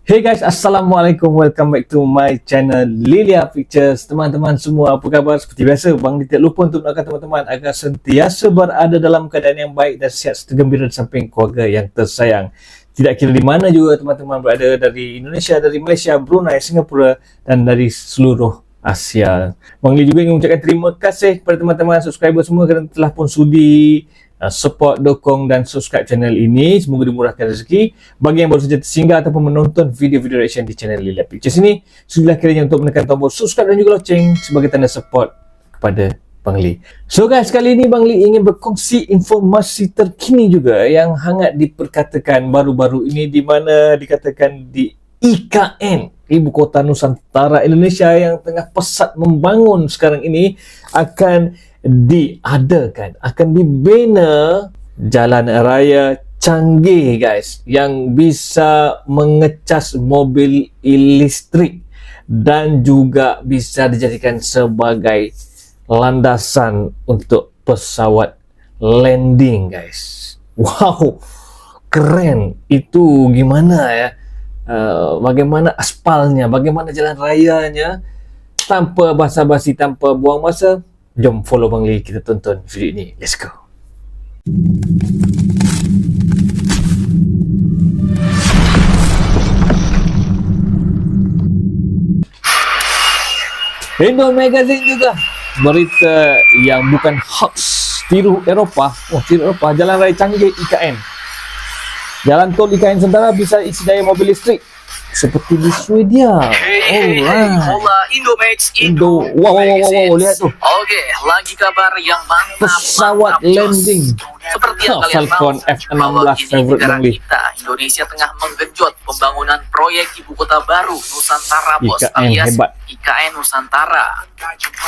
Hey guys, Assalamualaikum. Welcome back to my channel Lilia Pictures. Teman-teman semua, apa khabar? Seperti biasa, Bang Li tak lupa untuk mendoakan teman-teman agar sentiasa berada dalam keadaan yang baik dan sihat serta gembira di samping keluarga yang tersayang. Tidak kira di mana juga teman-teman berada, dari Indonesia, dari Malaysia, Brunei, Singapura dan dari seluruh Asia. Bang Li juga ingin mengucapkan terima kasih kepada teman-teman subscriber semua kerana telah pun sudi support, dokong dan subscribe channel ini. Semoga dimurahkan rezeki. Bagi yang baru saja tersinggah ataupun menonton video-video reaction di channel Lilia Pictures ini, sudah kiranya untuk menekan tombol subscribe dan juga loceng sebagai tanda support kepada Bang Li. So guys, kali ini Bang Li ingin berkongsi informasi terkini juga yang hangat diperkatakan baru-baru ini, di mana dikatakan di IKN, Ibu Kota Nusantara Indonesia yang tengah pesat membangun sekarang ini, akan diadakan, akan dibina jalan raya canggih guys, yang bisa mengecas mobil listrik dan juga bisa dijadikan sebagai landasan untuk pesawat landing guys. Wow, keren. Itu gimana ya, bagaimana aspalnya, bagaimana jalan rayanya. Tanpa basa-basi, tanpa buang masa, jom follow Bang Li, kita tonton video ini. Let's go. Indo Magazine juga, berita yang bukan hoax, tiru Eropah. Tiru Eropah, jalan raya canggih IKN. Jalan tol IKN Nusantara bisa isi daya mobil listrik seperti di Swedia. Hola Indomax, Wow, lihat tuh. Oke, lagi kabar yang mantap. Pesawat landing. Seperti yang kalian Falcon tahu, F-16 bahwa kini favorite negara Bang Li. kita, Indonesia tengah menggenjot pembangunan proyek ibu kota baru Nusantara, bos, IKN alias hebat. IKN Nusantara.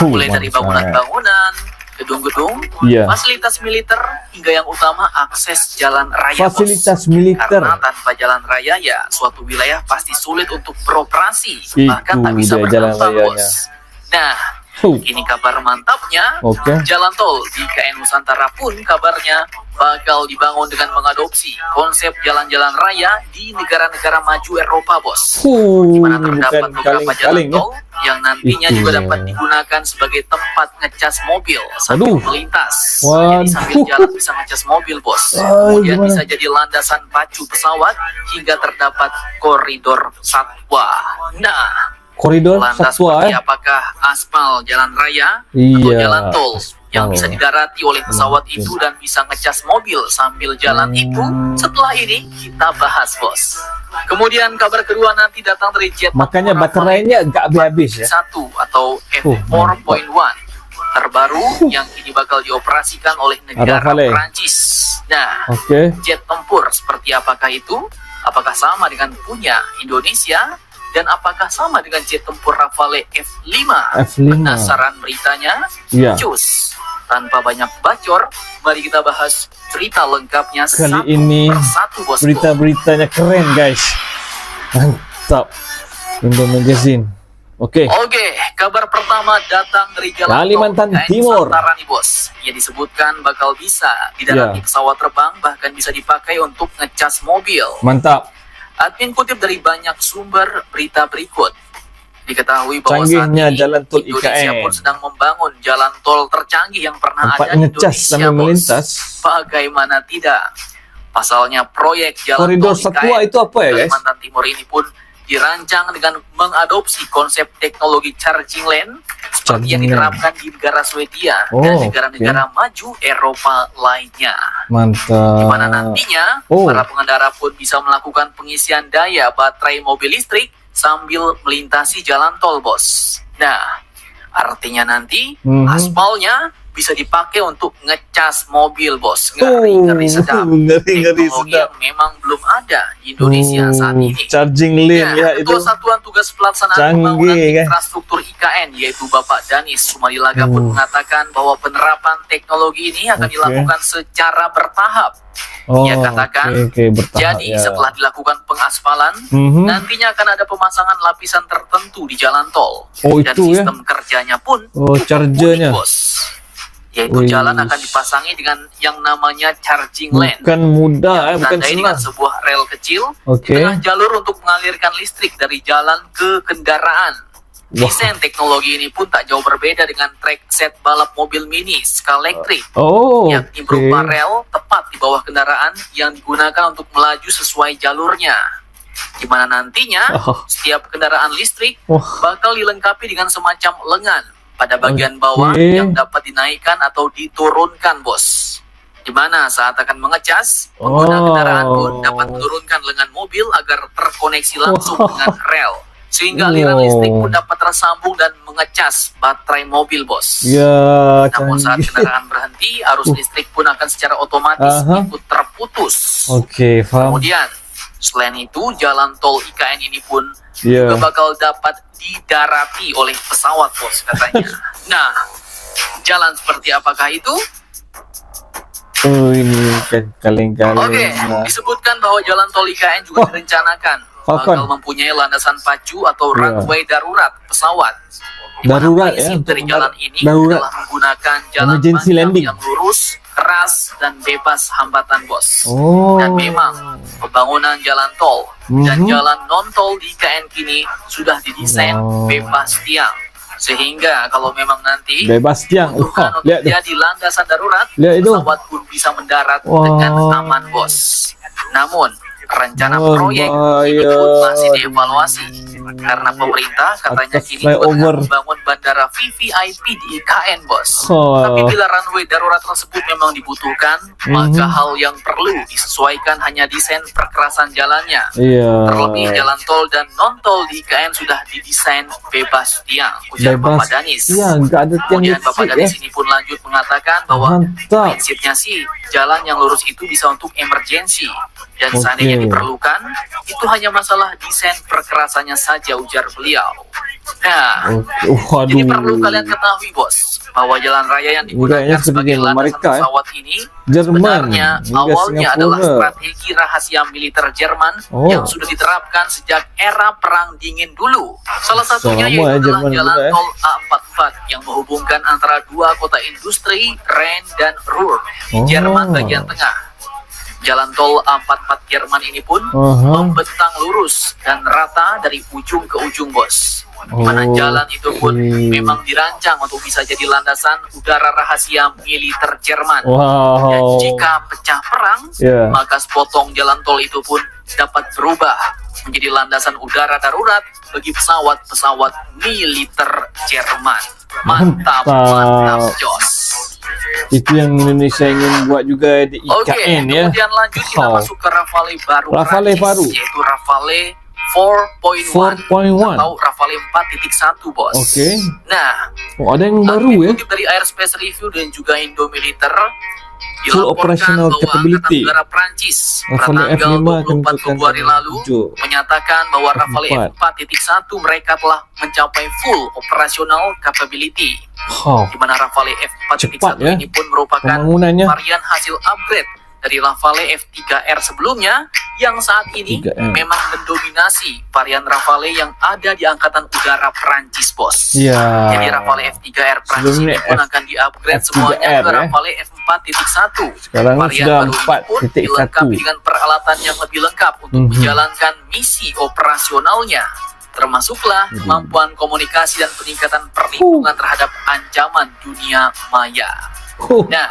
Mulai dari bangunan-bangunan, gedung-gedung, Iya. fasilitas militer, hingga yang utama akses jalan raya, bos. Fasilitas militer. Karena tanpa jalan raya ya suatu wilayah pasti sulit untuk beroperasi, Itu bahkan tak bisa dia jalan berkembang, rayanya. bos. Nah, ini kabar mantapnya, Oke. jalan tol di IKN Nusantara pun kabarnya bakal dibangun dengan mengadopsi konsep jalan-jalan raya di negara-negara maju Eropa, bos. Di mana Ini terdapat bukan beberapa jalan kaleng-kaleng ya. tol yang nantinya Itu juga dia. dapat digunakan sebagai tempat ngecas mobil sambil Aduh. melintas. Waduh. Jadi sambil jalan bisa ngecas mobil, bos. Ay, Kemudian gimana? bisa jadi landasan pacu pesawat hingga terdapat koridor satwa. Nah, Koridor lantas satwa seperti apakah aspal jalan raya atau Iya, jalan tol yang aspal. bisa didarati oleh pesawat itu dan bisa ngecas mobil sambil jalan itu? Setelah ini kita bahas, bos. Kemudian kabar kedua nanti datang dari jet Makanya tempur baterainya nggak habis-habis ya. 1 atau F4.1 terbaru yang kini bakal dioperasikan oleh negara Rafale. Prancis. Nah, Oke. jet tempur seperti apakah itu? Apakah sama dengan punya Indonesia? Dan apakah sama dengan jet tempur Rafale F5? F5. Penasaran beritanya? Iya. Cus. Tanpa banyak bacor, mari kita bahas berita lengkapnya Kali satu ini persatu, bosku. berita-beritanya keren guys. Mantap. Indo Magazine. Oke. Oke, kabar pertama datang dari jalan Kalimantan tol IKN Timur. Nusantara nih, bos. Ia disebutkan bakal bisa didarati Ya. pesawat terbang, bahkan bisa dipakai untuk ngecas mobil. Mantap. Admin kutip dari banyak sumber berita berikut. Diketahui bahwa saat Canggihnya ini jalan tol Indonesia IKN. pun sedang membangun jalan tol tercanggih yang pernah Tempat ada di ngecas Indonesia, sambil bos. melintas. Bagaimana tidak? Pasalnya proyek jalan Koridor tol satwa IKN itu apa ya guys? Kalimantan Timur ini pun dirancang dengan mengadopsi konsep teknologi charging lane seperti yang Charging lane. diterapkan di negara Swedia Oh, dan negara-negara maju Eropa lainnya. Mantap. Di mana nantinya Oh. para pengendara pun bisa melakukan pengisian daya baterai mobil listrik sambil melintasi jalan tol, bos. Nah, artinya nanti aspalnya bisa dipakai untuk ngecas mobil, bos. Ngeri sedap. Ngeri Teknologi sedap. yang memang belum ada di Indonesia saat ini. Charging lane ya itu. Ketua Satuan Tugas Pelaksanaan Canggih, Pembangunan kan? Infrastruktur IKN yaitu Bapak Danis Sumadilaga pun mengatakan bahwa penerapan teknologi ini akan Oke. dilakukan secara bertahap. Oh, Ia katakan, oke, bertahap jadi ya. setelah dilakukan pengaspalan, Mhm. nantinya akan ada pemasangan lapisan tertentu di jalan tol. Oh, Dan itu ya? sistem kerjanya pun Oh, chargernya. unik, bos. Yaitu jalan akan Wish. dipasangi dengan yang namanya charging lane. Bukan mudah, bukan Ditandai dengan senang. sebuah rel kecil Oke. di tengah jalur untuk mengalirkan listrik dari jalan ke kendaraan. Wah. Desain teknologi ini pun tak jauh berbeda dengan track set balap mobil mini Scalextric, Oh, yakni berupa rel tepat di bawah kendaraan yang digunakan untuk melaju sesuai jalurnya. Di mana nantinya Oh. setiap kendaraan listrik Wah. bakal dilengkapi dengan semacam lengan pada bagian bawah Oke. yang dapat dinaikkan atau diturunkan, bos. Di mana saat akan mengecas, pengguna kendaraan pun dapat menurunkan lengan mobil agar terkoneksi langsung Wow. dengan rel, sehingga aliran listrik pun dapat tersambung dan mengecas baterai mobil, bos. Ya, Namun saat canggih. kendaraan berhenti, arus listrik pun akan secara otomatis Aha. ikut terputus. Oke, paham. Kemudian, selain itu, jalan tol IKN ini pun Ya. juga bakal dapat didarati oleh pesawat, bos, katanya. Nah, jalan seperti apakah itu? Oh, ini kan kaleng-kaleng. Oke, Nah. disebutkan bahwa jalan tol IKN juga Wah. direncanakan Falcon. bakal mempunyai landasan pacu atau Ya. runway darurat pesawat. Di mana Darurat, prinsip ya, dari untuk jalan ini darurat. adalah menggunakan jalan Emergency panjang landing. yang lurus, keras, dan bebas hambatan, bos. Oh. Dan memang pembangunan jalan tol dan Mhm. jalan non tol di IKN kini sudah didesain Oh. bebas tiang, sehingga kalau memang nanti Bebas tiang. dibutuhkan Wah, untuk lihat deh. jadi landasan darurat, Lihat itu. pesawat pun bisa mendarat Wah. dengan aman, bos. Namun rencana proyek ini Berbahaya. pun masih dievaluasi karena pemerintah katanya Atas kini juga tengah flyover. membangun bandara VVIP di IKN, bos. Oh. Tapi bila runway darurat tersebut memang dibutuhkan, maka hal yang perlu disesuaikan hanya desain perkerasan jalannya. Iya. Terlebih jalan tol dan non tol di IKN sudah didesain bebas tiang, ujar Bapak Danis. Iya, nggak ada tiang Kemudian Bapak listrik ya. Danis ini pun lanjut mengatakan bahwa Mantap. prinsipnya sih jalan yang lurus itu bisa untuk emergensi, dan Oke. seandainya diperlukan itu hanya masalah desain perkerasannya saja, ujar beliau. Nah, Waduh. jadi perlu kalian ketahui, bos, bahwa jalan raya yang Ini digunakan kayaknya seperti sebagai landasan Amerika, ya. pesawat ini Jerman sebenarnya hingga awalnya Singapura. adalah strategi rahasia militer Jerman Oh. yang sudah diterapkan sejak era Perang Dingin dulu. Salah satunya Sama ya, yaitu adalah Jerman jalan juga, ya. tol A44 yang menghubungkan antara dua kota industri, Rhein dan Ruhr di Oh. Jerman bagian tengah. Jalan tol A44 Jerman ini pun Aha. membentang lurus dan rata dari ujung ke ujung, bos. Di mana Oh, jalan itu pun oke. memang dirancang untuk bisa jadi landasan udara rahasia militer Jerman. Dan Wow. jika pecah perang, Ya. maka sepotong jalan tol itu pun dapat berubah menjadi landasan udara darurat bagi pesawat-pesawat militer Jerman. Mantap, Mantap. mantap, Jos. Itu yang Indonesia ingin buat juga di Oke, IKN ya. kemudian lanjut kita Wow. masuk ke Rafale baru Rafale Prancis, baru. yaitu Rafale 4.1 4.1. atau Rafale 4.1, bos. Oke. Nah, Oh, ada yang hal baru ini ya. dikutip dari Airspace Review dan juga Indomiliter, Full dilaporkan operational bahwa capability. Angkatan Udara Prancis pada Rafale tanggal F5 akan 24 ditekan Februari lalu 7. menyatakan bahwa Rafale F4. F4.1 mereka telah mencapai full operational capability, Wow. di mana Rafale F4.1 Cepat, ya, ini pun merupakan pembangunannya. varian hasil upgrade dari Rafale F3R sebelumnya yang saat ini 3R. memang mendominasi varian Rafale yang ada di Angkatan Udara Prancis, bos. Iya. Jadi Rafale F3R Prancis Sebelumnya ini pun akan di-upgrade F3R, semuanya ke ya. Rafale F4.1. Sekarang Varian sudah baru ini pun 4.1. dilengkapi dengan peralatan yang lebih lengkap untuk Mhm. menjalankan misi operasionalnya, termasuklah kemampuan komunikasi dan peningkatan perlindungan terhadap ancaman dunia maya. Nah,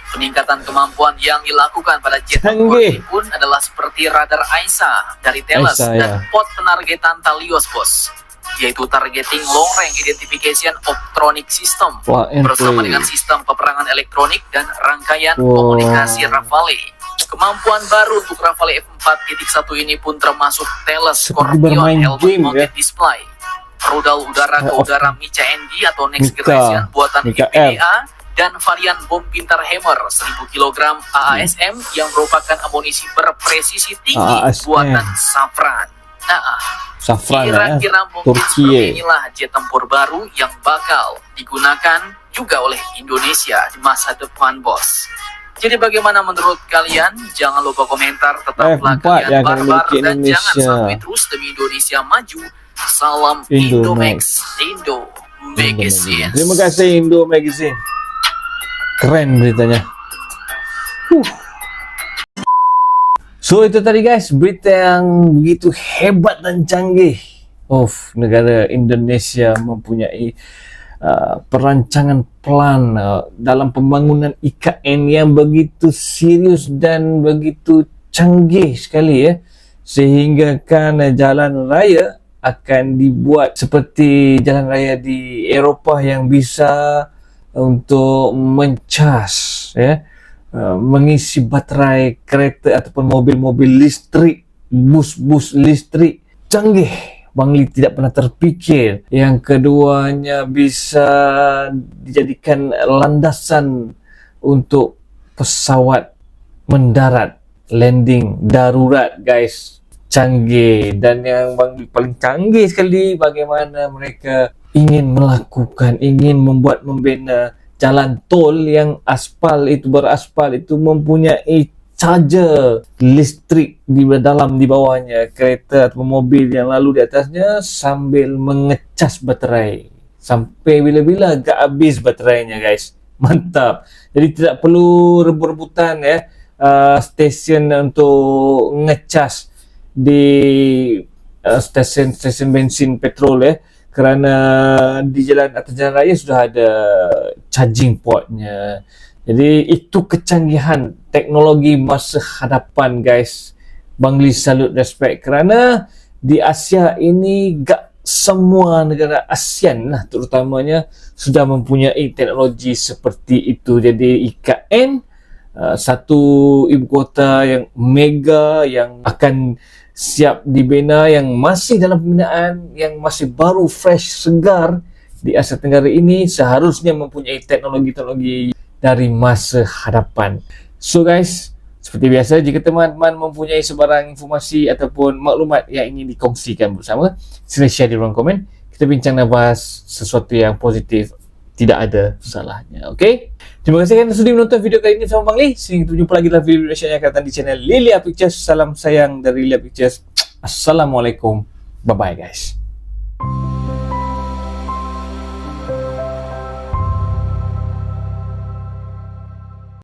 peningkatan kemampuan yang dilakukan pada jet tempur Canggih. ini pun adalah seperti radar AISA dari Thales AISA, dan ya. pod penargetan Talios, bos, yaitu Targeting Long Range Identification Optronic System Wah, bersama entry. dengan sistem peperangan elektronik dan rangkaian Wow. komunikasi Rafale. Kemampuan baru untuk Rafale F4.1 ini pun termasuk Thales Seperti Scorpion bermain Helmet game, Mounted ya. Display, rudal udara ke Oh, udara Mica ND atau Next Mica. Generation buatan Mica IPDA, dan varian bom pintar Hammer 1000 kg AASM yang merupakan amunisi berpresisi tinggi AASM. buatan Safran. Nah, Safran ya. kira-kira mungkin Turki. seperti inilah jet tempur baru yang bakal digunakan juga oleh Indonesia di masa depan, bos. Jadi bagaimana menurut kalian? Jangan lupa komentar, tetaplah F4 kalian yang akan barbar memiliki dan jangan Indonesia. sampai terus demi Indonesia maju. Salam Indomax. Indomax, Indo Magazine. Terima kasih Indo Magazine. keren beritanya. So itu tadi guys, berita yang begitu hebat dan canggih. Negara Indonesia mempunyai perancangan plan dalam pembangunan IKN yang begitu serius dan begitu canggih sekali ya. Sehingga kan jalan raya akan dibuat seperti jalan raya di Eropah yang bisa untuk mencas ya, mengisi baterai kereta ataupun mobil-mobil listrik, bus-bus listrik canggih. Bang Li tidak pernah terfikir. Yang keduanya bisa dijadikan landasan untuk pesawat mendarat, landing darurat guys. Canggih. Dan yang Bang Li paling canggih sekali, bagaimana mereka ingin melakukan, ingin membina jalan tol yang beraspal itu mempunyai charger listrik di bawahnya, kereta atau mobil yang lalu di atasnya sambil mengecas baterai sampai bila-bila gak habis baterainya guys. Mantap. Jadi tidak perlu rebut-rebutan ya, stesen untuk ngecas di stesen bensin petrol ya, kerana di atas jalan raya sudah ada charging portnya. Jadi itu kecanggihan teknologi masa hadapan guys. Bang Li salut, respect, kerana di Asia ini gak semua negara ASEAN lah terutamanya sudah mempunyai teknologi seperti itu. Jadi IKN satu ibu kota yang mega yang akan siap dibina, yang masih dalam pembinaan, yang masih baru, fresh, segar di Asia Tenggara ini, seharusnya mempunyai teknologi-teknologi dari masa hadapan. So guys, seperti biasa, jika teman-teman mempunyai sebarang informasi ataupun maklumat yang ingin dikongsikan bersama, sila share di ruang komen. Kita bincang dan bahas sesuatu yang positif, tidak ada salahnya. Okay? Terima kasih kerana sudi menonton video kali ini bersama Bang Li. Sehingga kita jumpa lagi dalam video yang akan datang di channel Lilia Pictures. Salam sayang dari Lilia Pictures. Assalamualaikum. Bye-bye guys.